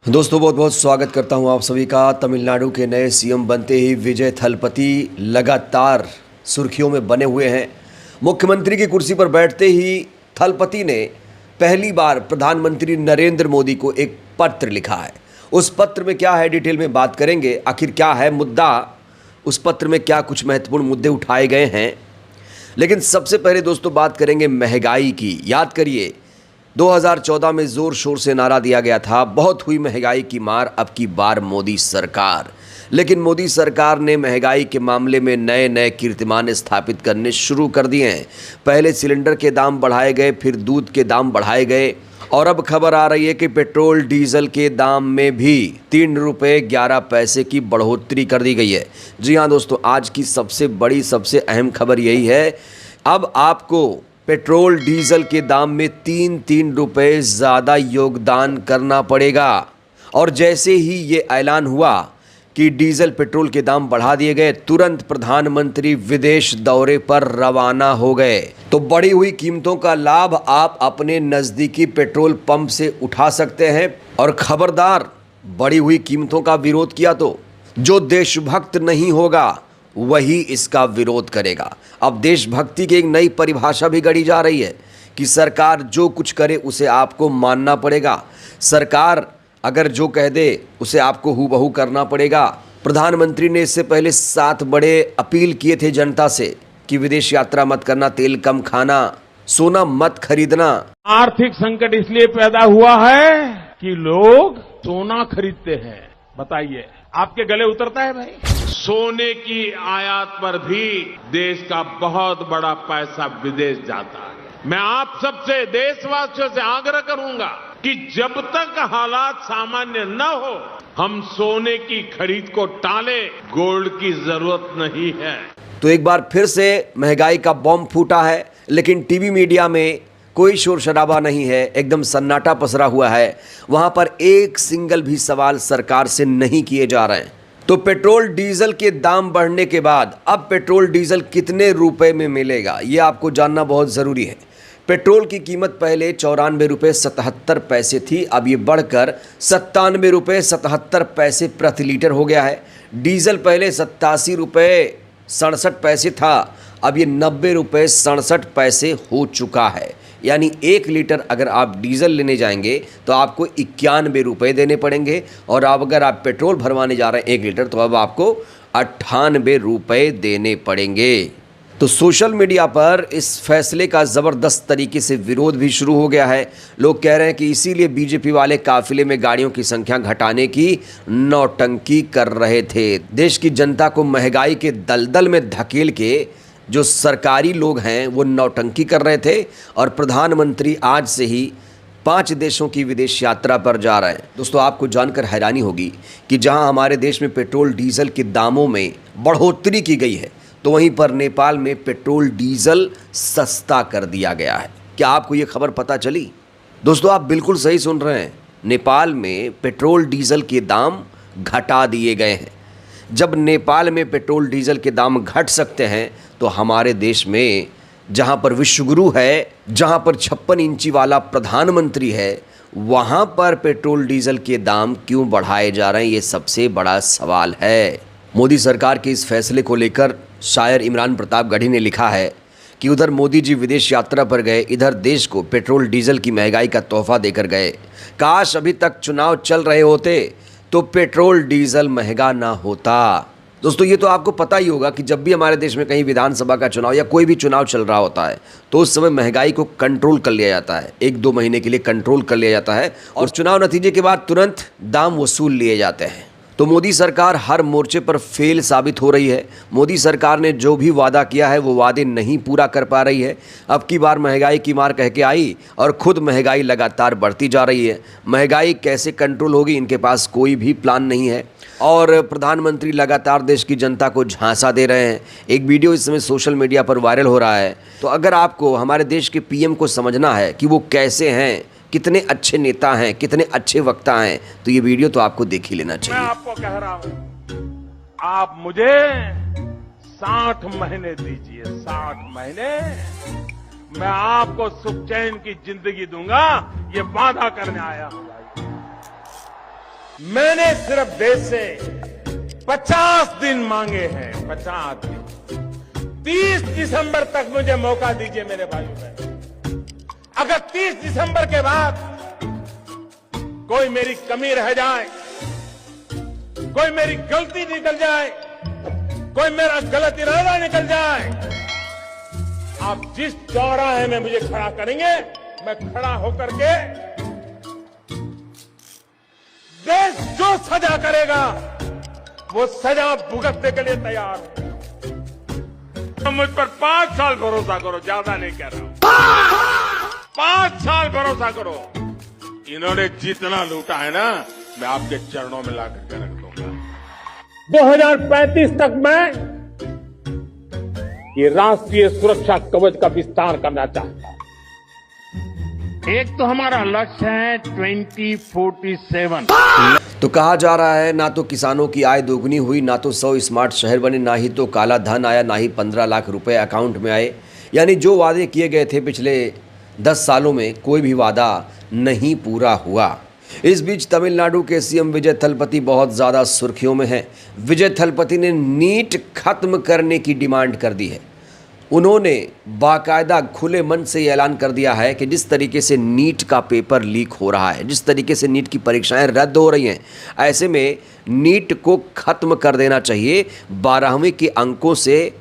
दोस्तों बहुत बहुत स्वागत करता हूं आप सभी का। तमिलनाडु के नए सीएम बनते ही विजय थलपति लगातार सुर्खियों में बने हुए हैं। मुख्यमंत्री की कुर्सी पर बैठते ही थलपति ने पहली बार प्रधानमंत्री नरेंद्र मोदी को एक पत्र लिखा है। उस पत्र में क्या है डिटेल में बात करेंगे। आखिर क्या है मुद्दा, उस पत्र में क्या कुछ महत्वपूर्ण मुद्दे उठाए गए हैं। लेकिन सबसे पहले दोस्तों बात करेंगे महंगाई की। याद करिए 2014 में जोर शोर से नारा दिया गया था, बहुत हुई महंगाई की मार, अब की बार मोदी सरकार। लेकिन मोदी सरकार ने महंगाई के मामले में नए नए कीर्तिमान स्थापित करने शुरू कर दिए हैं। पहले सिलेंडर के दाम बढ़ाए गए, फिर दूध के दाम बढ़ाए गए और अब खबर आ रही है कि पेट्रोल डीजल के दाम में भी 3 रुपये 11 पैसे की बढ़ोतरी कर दी गई है। जी हाँ दोस्तों, आज की सबसे बड़ी सबसे अहम खबर यही है, अब आपको पेट्रोल डीजल के दाम में 3 रुपये ज़्यादा योगदान करना पड़ेगा। और जैसे ही ये ऐलान हुआ कि डीजल पेट्रोल के दाम बढ़ा दिए गए, तुरंत प्रधानमंत्री विदेश दौरे पर रवाना हो गए। तो बढ़ी हुई कीमतों का लाभ आप अपने नज़दीकी पेट्रोल पंप से उठा सकते हैं। और खबरदार, बढ़ी हुई कीमतों का विरोध किया तो जो देशभक्त नहीं होगा वही इसका विरोध करेगा। अब देशभक्ति की एक नई परिभाषा भी गढ़ी जा रही है कि सरकार जो कुछ करे उसे आपको मानना पड़ेगा। सरकार अगर जो कह दे उसे आपको हूबहू करना पड़ेगा। प्रधानमंत्री ने इससे पहले 7 बड़े अपील किए थे जनता से कि विदेश यात्रा मत करना, तेल कम खाना, सोना मत खरीदना। आर्थिक संकट इसलिए पैदा हुआ है कि लोग सोना खरीदते हैं। बताइए, आपके गले उतरता है भाई? सोने की आयात पर भी देश का बहुत बड़ा पैसा विदेश जाता है। मैं आप सबसे, देशवासियों से आग्रह करूंगा कि जब तक हालात सामान्य न हो, हम सोने की खरीद को टालें। गोल्ड की जरूरत नहीं है। तो एक बार फिर से महंगाई का बॉम्ब फूटा है, लेकिन टीवी मीडिया में कोई शोर शराबा नहीं है, एकदम सन्नाटा पसरा हुआ है। वहां पर एक सिंगल भी सवाल सरकार से नहीं किए जा रहे हैं। तो पेट्रोल डीजल के दाम बढ़ने के बाद अब पेट्रोल डीजल कितने रुपए में मिलेगा, ये आपको जानना बहुत ज़रूरी है। पेट्रोल की कीमत पहले 94 रुपये 77 पैसे थी, अब ये बढ़कर 97 रुपये 77 पैसे प्रति लीटर हो गया है। डीजल पहले 87 रुपये 67 पैसे था, अब ये 90 रुपये 67 पैसे हो चुका है। यानी 1 लीटर अगर आप डीजल लेने जाएंगे तो आपको 91 रुपये देने पड़ेंगे, और अब अगर आप पेट्रोल भरवाने जा रहे हैं 1 लीटर तो अब आपको 98 रुपये देने पड़ेंगे। तो सोशल मीडिया पर इस फैसले का ज़बरदस्त तरीके से विरोध भी शुरू हो गया है। लोग कह रहे हैं कि इसीलिए बीजेपी वाले काफिले में गाड़ियों की संख्या घटाने की नौटंकी कर रहे थे। देश की जनता को महंगाई के दलदल में धकेल के जो सरकारी लोग हैं वो नौटंकी कर रहे थे। और प्रधानमंत्री आज से ही 5 देशों की विदेश यात्रा पर जा रहे हैं। दोस्तों, आपको जानकर हैरानी होगी कि जहां हमारे देश में पेट्रोल डीजल के दामों में बढ़ोतरी की गई है, तो वहीं पर नेपाल में पेट्रोल डीजल सस्ता कर दिया गया है। क्या आपको ये खबर पता चली? दोस्तों, आप बिल्कुल सही सुन रहे हैं, नेपाल में पेट्रोल डीजल के दाम घटा दिए गए हैं। जब नेपाल में पेट्रोल डीजल के दाम घट सकते हैं तो हमारे देश में, जहां पर विश्वगुरु है, जहां पर 56 इंची वाला प्रधानमंत्री है, वहां पर पेट्रोल डीजल के दाम क्यों बढ़ाए जा रहे हैं, ये सबसे बड़ा सवाल है। मोदी सरकार के इस फैसले को लेकर शायर इमरान प्रतापगढ़ी ने लिखा है कि उधर मोदी जी विदेश यात्रा पर गए, इधर देश को पेट्रोल डीजल की महंगाई का तोहफा देकर गए। काश अभी तक चुनाव चल रहे होते तो पेट्रोल डीजल महंगा ना होता। दोस्तों, ये तो आपको पता ही होगा कि जब भी हमारे देश में कहीं विधानसभा का चुनाव या कोई भी चुनाव चल रहा होता है तो उस समय महंगाई को कंट्रोल कर लिया जाता है, 1-2 महीने के लिए कंट्रोल कर लिया जाता है, और चुनाव नतीजे के बाद तुरंत दाम वसूल लिए जाते हैं। तो मोदी सरकार हर मोर्चे पर फेल साबित हो रही है। मोदी सरकार ने जो भी वादा किया है वो वादे नहीं पूरा कर पा रही है। अब की बार महंगाई की मार कह के आई और खुद महंगाई लगातार बढ़ती जा रही है। महंगाई कैसे कंट्रोल होगी, इनके पास कोई भी प्लान नहीं है। और प्रधानमंत्री लगातार देश की जनता को झांसा दे रहे हैं। एक वीडियो इस समय सोशल मीडिया पर वायरल हो रहा है। तो अगर आपको हमारे देश के पीएम को समझना है कि वो कैसे हैं, कितने अच्छे नेता हैं, कितने अच्छे वक्ता हैं, तो ये वीडियो तो आपको देख ही लेना चाहिए। मैं आपको कह रहा हूं, आप मुझे 60 महीने दीजिए, 60 महीने, मैं आपको सुख चैन की जिंदगी दूंगा, ये वादा करने आया हूं भाई। मैंने सिर्फ देश से 50 दिन मांगे हैं, 50 दिन। 30 दिसंबर तक मुझे मौका दीजिए मेरे भाइयों बहनों। अगर 30 दिसंबर के बाद कोई मेरी कमी रह जाए, कोई मेरी गलती निकल जाए, कोई मेरा गलत इरादा निकल जाए, आप जिस चौराहे में मुझे खड़ा करेंगे, मैं खड़ा होकर के देश जो सजा करेगा वो सजा भुगतने के लिए तैयार है। मुझ पर 5 साल भरोसा करो, ज्यादा नहीं कह रहा हूं। 5 साल भरोसा करो। इन्होंने जितना लूटा है ना, मैं आपके चरणों में ला करके रख दूंगा। 2035 तक मैं ये राष्ट्रीय सुरक्षा कवच का विस्तार करना चाहता हूं। एक तो हमारा लक्ष्य है 2047। तो कहा जा रहा है ना तो किसानों की आय दोगुनी हुई, ना तो 100 स्मार्ट शहर बने, ना ही तो काला धन आया, ना ही 15 लाख रुपए अकाउंट में आए। यानी जो वादे किए गए थे पिछले 10 सालों में, कोई भी वादा नहीं पूरा हुआ। इस बीच तमिलनाडु के सीएम विजय थलपति बहुत ज़्यादा सुर्खियों में हैं। विजय थलपति ने नीट खत्म करने की डिमांड कर दी है। उन्होंने बाकायदा खुले मन से ये ऐलान कर दिया है कि जिस तरीके से नीट का पेपर लीक हो रहा है, जिस तरीके से नीट की परीक्षाएं रद्द हो रही हैं, ऐसे में नीट को ख़त्म कर देना चाहिए। 12वीं के अंकों से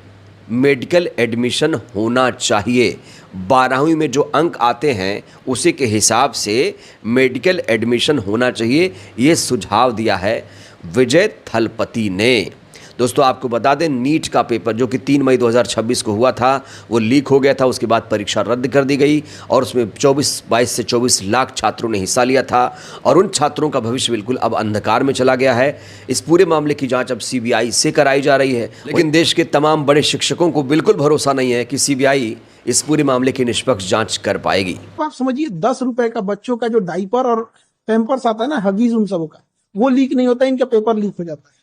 मेडिकल एडमिशन होना चाहिए। 12वीं में जो अंक आते हैं उसी के हिसाब से मेडिकल एडमिशन होना चाहिए, ये सुझाव दिया है विजय थलपति ने। दोस्तों आपको बता दें, नीट का पेपर जो कि 3 मई 2026 को हुआ था, वो लीक हो गया था। उसके बाद परीक्षा रद्द कर दी गई और उसमें 22 से 24 लाख छात्रों ने हिस्सा लिया था और उन छात्रों का भविष्य बिल्कुल अब अंधकार में चला गया है। इस पूरे मामले की जांच अब सीबीआई से कराई जा रही है, लेकिन देश के तमाम बड़े शिक्षकों को बिल्कुल भरोसा नहीं है कि सीबीआई इस पूरे मामले की निष्पक्ष जांच कर पाएगी। आप समझिए 10 रुपए का बच्चों का जो डाइपर और पैम्पर्स आता है ना, हगीज उन सबों का, वो लीक नहीं होता, इनका पेपर लीक हो जाता है।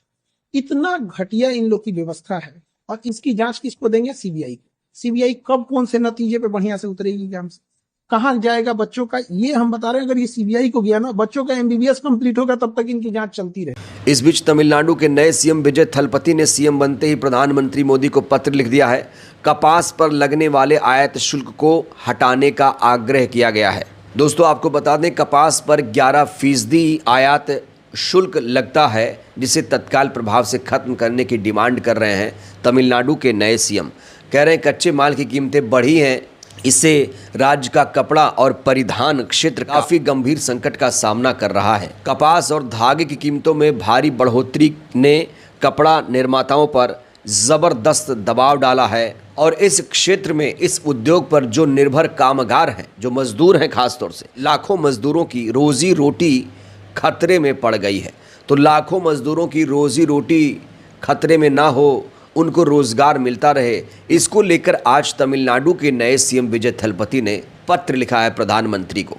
इतना घटिया इन लोग की व्यवस्था है और इसकी जांच किसको देंगे? सीबीआई। सीबीआई कब कौन से नतीजे पे बढ़िया से उतरेगी एग्जाम से, कहाँ जाएगा बच्चों का, ये हम बता रहे हैं। अगर ये सीबीआई को गया ना, बच्चों का एमबीबीएस कंप्लीट होगा तब तक इनकी जांच चलती रहे। इस बीच तमिलनाडु के नए सीएम विजय थलपति ने सीएम बनते ही प्रधानमंत्री मोदी को पत्र लिख दिया है। कपास पर लगने वाले आयात शुल्क को हटाने का आग्रह किया गया है। दोस्तों आपको बता दें, कपास पर 11% आयात शुल्क लगता है, जिसे तत्काल प्रभाव से खत्म करने की डिमांड कर रहे हैं तमिलनाडु के नए सीएम। कह रहे हैं कच्चे माल की कीमतें बढ़ी हैं, इससे राज्य का कपड़ा और परिधान क्षेत्र काफी गंभीर संकट का सामना कर रहा है। कपास और धागे की कीमतों में भारी बढ़ोतरी ने कपड़ा निर्माताओं पर जबरदस्त दबाव डाला है और इस क्षेत्र में, इस उद्योग पर जो निर्भर कामगार हैं, जो मजदूर हैं, खासतौर से लाखों मजदूरों की रोजी रोटी खतरे में पड़ गई है। तो लाखों मजदूरों की रोजी रोटी खतरे में ना हो, उनको रोजगार मिलता रहे, इसको लेकर आज तमिलनाडु के नए सीएम विजय थलपति ने पत्र लिखा है प्रधानमंत्री को।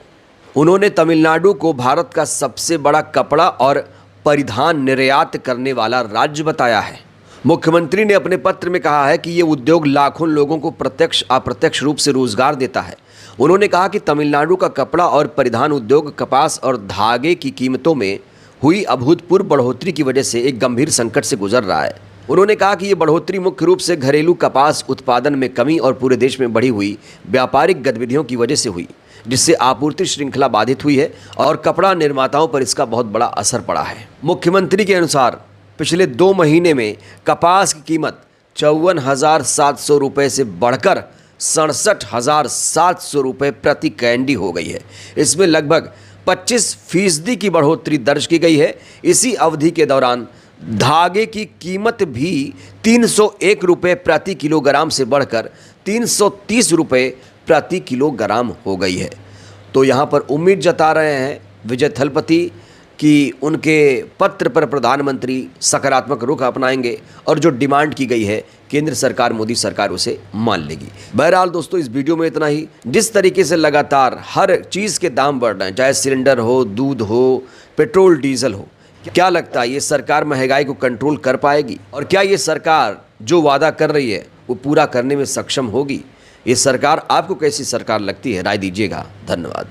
उन्होंने तमिलनाडु को भारत का सबसे बड़ा कपड़ा और परिधान निर्यात करने वाला राज्य बताया है। मुख्यमंत्री ने अपने पत्र में कहा है कि ये उद्योग लाखों लोगों को प्रत्यक्ष अप्रत्यक्ष रूप से रोजगार देता है। उन्होंने कहा कि तमिलनाडु का कपड़ा और परिधान उद्योग कपास और धागे की कीमतों में हुई अभूतपूर्व बढ़ोतरी की वजह से एक गंभीर संकट से गुजर रहा है। उन्होंने कहा कि ये बढ़ोतरी मुख्य रूप से घरेलू कपास उत्पादन में कमी और पूरे देश में बढ़ी हुई व्यापारिक गतिविधियों की वजह से हुई, जिससे आपूर्ति श्रृंखला बाधित हुई है और कपड़ा निर्माताओं पर इसका बहुत बड़ा असर पड़ा है। मुख्यमंत्री के अनुसार पिछले 2 महीने में कपास की कीमत 54,700 रुपये से बढ़कर 67,700 रुपये प्रति कैंडी हो गई है। इसमें लगभग 25% की बढ़ोतरी दर्ज की गई है। इसी अवधि के दौरान धागे की कीमत भी 301 रुपये प्रति किलोग्राम से बढ़कर 330 रुपये प्रति किलोग्राम हो गई है। तो यहाँ पर उम्मीद जता रहे हैं विजय थलपति कि उनके पत्र पर प्रधानमंत्री सकारात्मक रुख अपनाएंगे और जो डिमांड की गई है केंद्र सरकार, मोदी सरकार उसे मान लेगी। बहरहाल दोस्तों, इस वीडियो में इतना ही। जिस तरीके से लगातार हर चीज़ के दाम बढ़ रहे हैं, चाहे सिलेंडर हो, दूध हो, पेट्रोल डीजल हो, क्या लगता है ये सरकार महंगाई को कंट्रोल कर पाएगी? और क्या ये सरकार जो वादा कर रही है वो पूरा करने में सक्षम होगी? ये सरकार आपको कैसी सरकार लगती है? राय दीजिएगा। धन्यवाद।